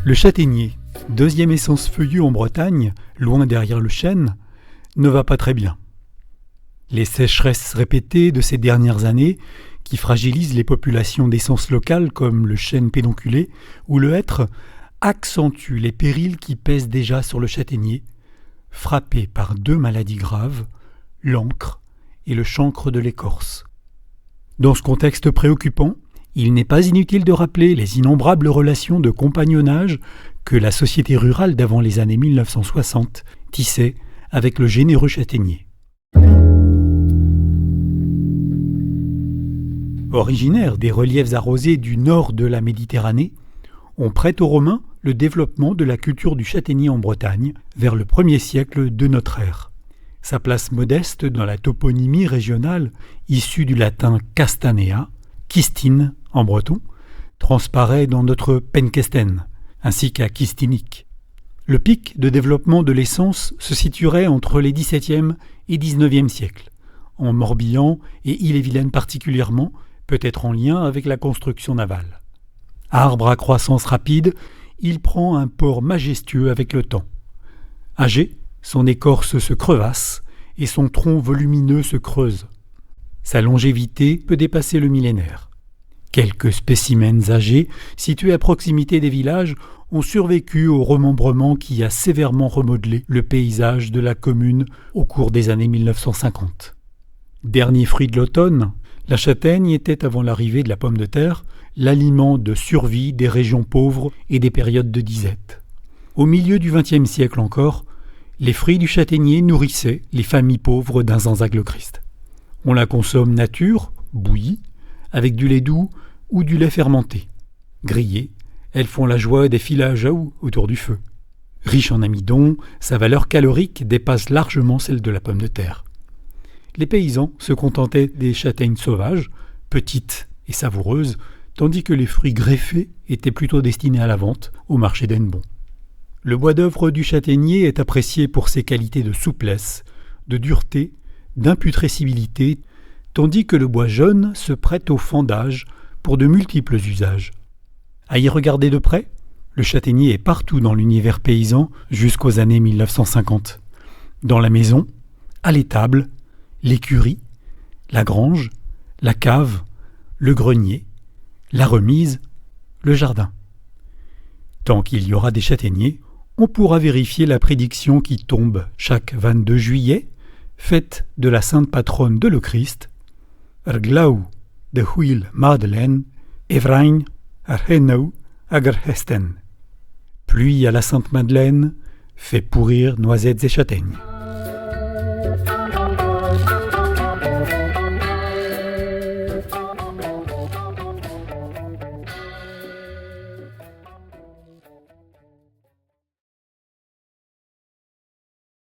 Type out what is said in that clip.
Le châtaignier, deuxième essence feuillue en Bretagne, loin derrière le chêne, ne va pas très bien. Les sécheresses répétées de ces dernières années, qui fragilisent les populations d'essences locales comme le chêne pédonculé ou le hêtre, accentuent les périls qui pèsent déjà sur le châtaignier, frappé par deux maladies graves, l'encre et le chancre de l'écorce. Dans ce contexte préoccupant, il n'est pas inutile de rappeler les innombrables relations de compagnonnage que la société rurale d'avant les années 1960 tissait avec le généreux châtaignier. Originaire des reliefs arrosés du nord de la Méditerranée, on prête aux Romains le développement de la culture du châtaignier en Bretagne vers le 1er siècle de notre ère. Sa place modeste dans la toponymie régionale, issue du latin castanea, Kistine en breton, transparaît dans notre Penkesten, ainsi qu'à Kistinic. Le pic de développement de l'essence se situerait entre les XVIIe et XIXe siècles, en Morbihan et Ille-et-Vilaine particulièrement, peut-être en lien avec la construction navale. Arbre à croissance rapide, il prend un port majestueux avec le temps. Âgé, son écorce se crevasse et son tronc volumineux se creuse. Sa longévité peut dépasser le millénaire. Quelques spécimens âgés, situés à proximité des villages, ont survécu au remembrement qui a sévèrement remodelé le paysage de la commune au cours des années 1950. Dernier fruit de l'automne, la châtaigne était, avant l'arrivée de la pomme de terre, l'aliment de survie des régions pauvres et des périodes de disette. Au milieu du XXe siècle encore, les fruits du châtaignier nourrissaient les familles pauvres d'un Zanzac-le-Christ. On la consomme nature, bouillie, avec du lait doux ou du lait fermenté. Grillées, elles font la joie des filages à houx autour du feu. Riche en amidon, sa valeur calorique dépasse largement celle de la pomme de terre. Les paysans se contentaient des châtaignes sauvages, petites et savoureuses, tandis que les fruits greffés étaient plutôt destinés à la vente au marché d'Hennebont. Le bois d'œuvre du châtaignier est apprécié pour ses qualités de souplesse, de dureté, d'imputrescibilité, tandis que le bois jeune se prête au fendage pour de multiples usages. À y regarder de près, le châtaignier est partout dans l'univers paysan jusqu'aux années 1950. Dans la maison, à l'étable, l'écurie, la grange, la cave, le grenier, la remise, le jardin. Tant qu'il y aura des châtaigniers, on pourra vérifier la prédiction qui tombe chaque 22 juillet, fête de la sainte patronne de le Christ, Erglau de Huil Madeleine, Evrain, Arhenau, Agerhesten. Pluie à la Sainte Madeleine, fait pourrir noisettes et châtaignes.